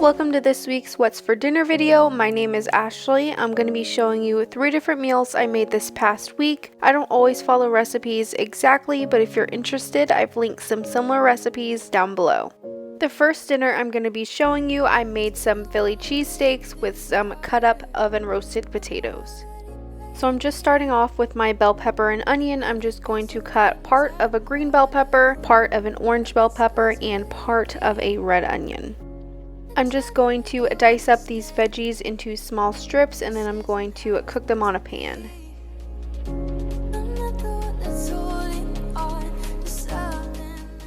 welcome to this week's What's for Dinner video. My name is Ashley. I'm going to be showing you 3 different meals I made this past week. I don't always follow recipes exactly, but if you're interested, I've linked some similar recipes down below. The first dinner I'm going to be showing you, I made some Phillycheese steaks with some cut up oven roasted potatoes. So I'm just starting off with my bell pepper and onion. I'm just going to cut part of a green bell pepper, part of an orange bell pepper, and part of a red onion. I'm just going to dice up these veggies into small strips and then I'm going to cook them on a pan.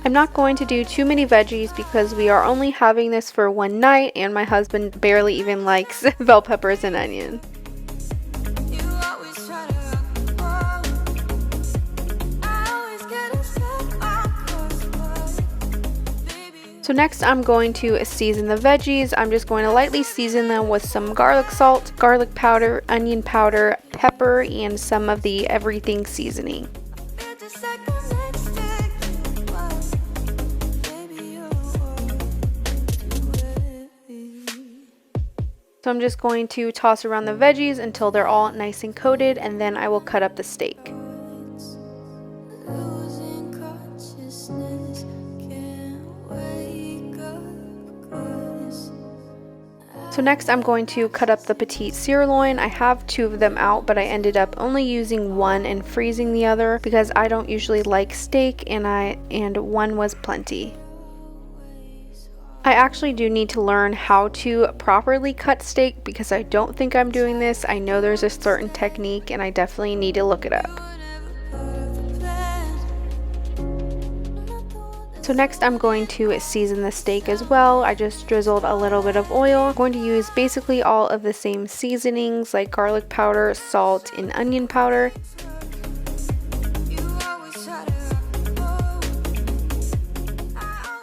I'm not going to do too many veggies because we are only having this for one night and my husband barely even likes bell peppers and onion. So next I'm going to season the veggies. I'm just going to lightly season them with some garlic salt, garlic powder, onion powder, pepper, and some of the everything seasoning. So I'm just going to toss around the veggies until they're all nice and coated, and then I will cut up the steak. So next I'm going to cut up the petite sirloin. I have 2 of them out, but I ended up only using one and freezing the other because I don't usually like steak and one was plenty. I actually do need to learn how to properly cut steak because I don't think I'm doing this. I know there's a certain technique and I definitely need to look it up. So next I'm going to season the steak as well. I just drizzled a little bit of oil. I'm going to use basically all of the same seasonings like garlic powder, salt, and onion powder.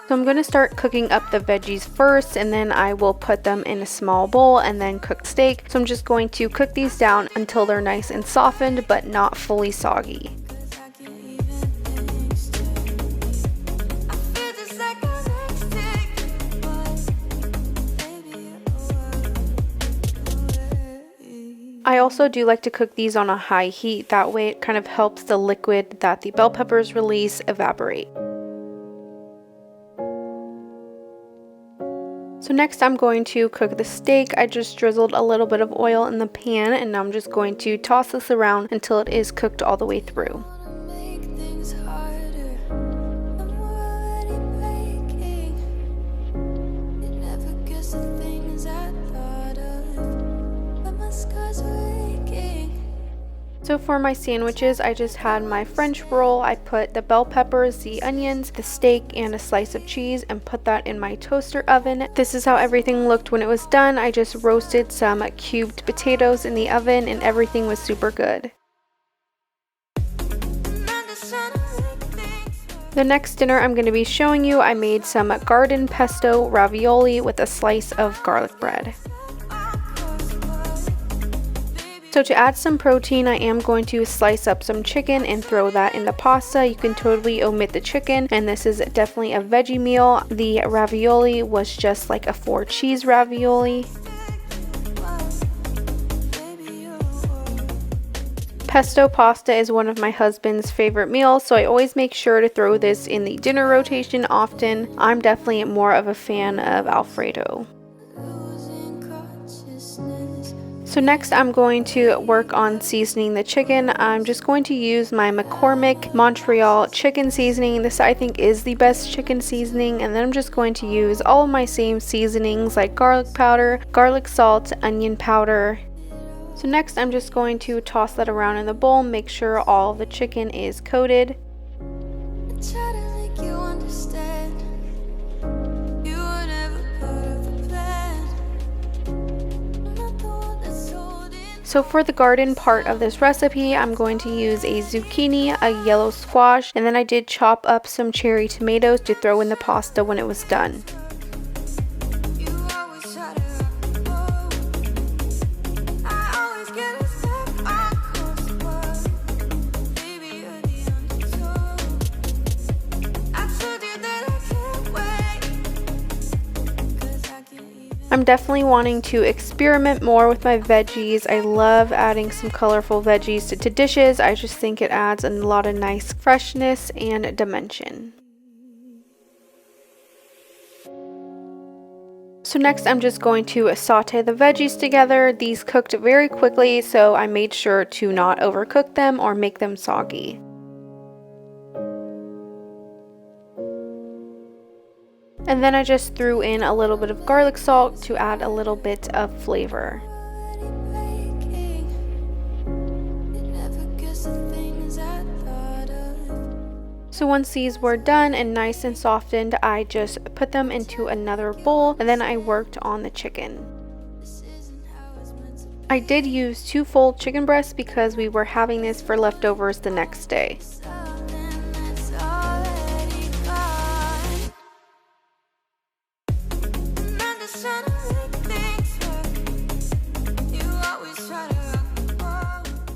So I'm going to start cooking up the veggies first and then I will put them in a small bowl and then cook steak. So I'm just going to cook these down until they're nice and softened but not fully soggy. I also do like to cook these on a high heat, that way it kind of helps the liquid that the bell peppers release evaporate. So next I'm going to cook the steak. I just drizzled a little bit of oil in the pan and now I'm just going to toss this around until it is cooked all the way through. So for my sandwiches, I just had my French roll. I put the bell peppers, the onions, the steak, and a slice of cheese and put that in my toaster oven. This is how everything looked when it was done. I just roasted some cubed potatoes in the oven and everything was super good. The next dinner I'm going to be showing you, I made some garden pesto ravioli with a slice of garlic bread. So to add some protein, I am going to slice up some chicken and throw that in the pasta. You can totally omit the chicken, and this is definitely a veggie meal. The ravioli was just like a 4-cheese ravioli. Pesto pasta is one of my husband's favorite meals, so I always make sure to throw this in the dinner rotation often. I'm definitely more of a fan of Alfredo. So next I'm going to work on seasoning the chicken. I'm just going to use my McCormick Montreal chicken seasoning. This I think is the best chicken seasoning, and then I'm just going to use all of my same seasonings like garlic powder, garlic salt, onion powder. So next I'm just going to toss that around in the bowl, make sure all of the chicken is coated. So for the garden part of this recipe, I'm going to use a zucchini, a yellow squash, and then I did chop up some cherry tomatoes to throw in the pasta when it was done. I'm definitely wanting to experiment more with my veggies. I love adding some colorful veggies to dishes. I just think it adds a lot of nice freshness and dimension. So next I'm just going to saute the veggies together. These cooked very quickly, so I made sure to not overcook them or make them soggy. And then I just threw in a little bit of garlic salt to add a little bit of flavor. So once these were done and nice and softened, I just put them into another bowl and then I worked on the chicken. I did use 2 full chicken breasts because we were having this for leftovers the next day.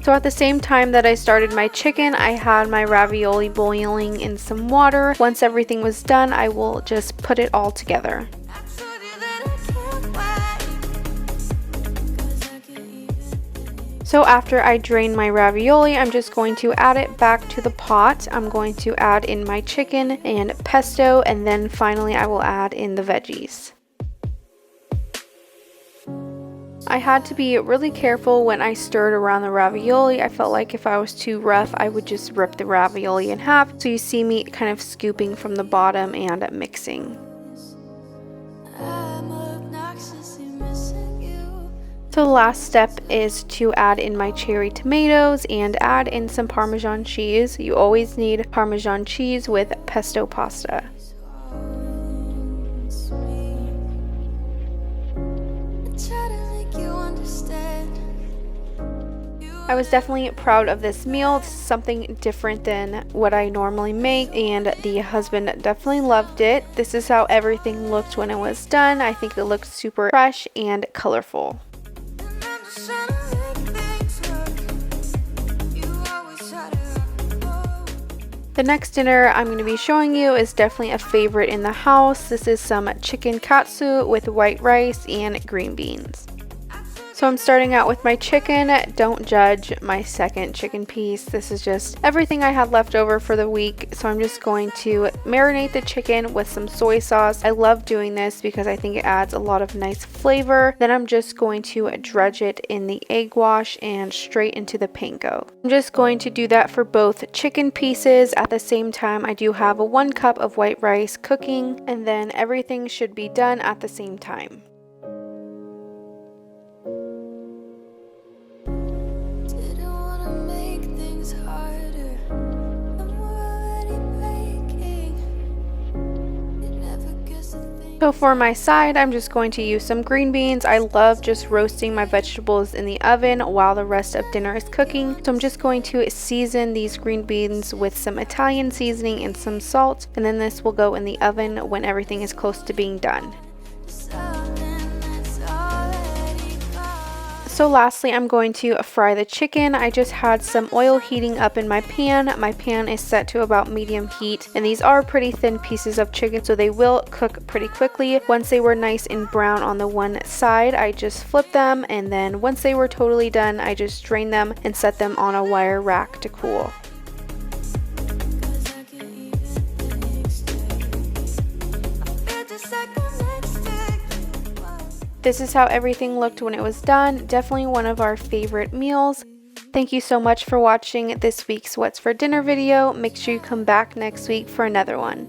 So at the same time that I started my chicken, I had my ravioli boiling in some water. Once everything was done, I will just put it all together. So after I drain my ravioli, I'm just going to add it back to the pot. I'm going to add in my chicken and pesto, and then finally I will add in the veggies. I had to be really careful when I stirred around the ravioli. I felt like if I was too rough, I would just rip the ravioli in half. So you see me kind of scooping from the bottom and mixing. So the last step is to add in my cherry tomatoes and add in some Parmesan cheese. You always need Parmesan cheese with pesto pasta. I was definitely proud of this meal. It's something different than what I normally make, and the husband definitely loved it. This is how everything looked when it was done. I think it looked super fresh and colorful. The next dinner I'm going to be showing you is definitely a favorite in the house. This is some chicken katsu with white rice and green beans. So I'm starting out with my chicken. Don't judge my second chicken piece. This is just everything I had left over for the week. So I'm just going to marinate the chicken with some soy sauce. I love doing this because I think it adds a lot of nice flavor. Then I'm just going to dredge it in the egg wash and straight into the panko. I'm just going to do that for both chicken pieces. At the same time, I do have a 1 cup of white rice cooking, and then everything should be done at the same time. So for my side, I'm just going to use some green beans. I love just roasting my vegetables in the oven while the rest of dinner is cooking. So I'm just going to season these green beans with some Italian seasoning and some salt, and then this will go in the oven when everything is close to being done. So lastly, I'm going to fry the chicken. I just had some oil heating up in my pan. My pan is set to about medium heat, and these are pretty thin pieces of chicken, so they will cook pretty quickly. Once they were nice and brown on the one side, I just flipped them, and then once they were totally done, I just drained them and set them on a wire rack to cool. This is how everything looked when it was done. Definitely one of our favorite meals. Thank you so much for watching this week's What's for Dinner video. Make sure you come back next week for another one.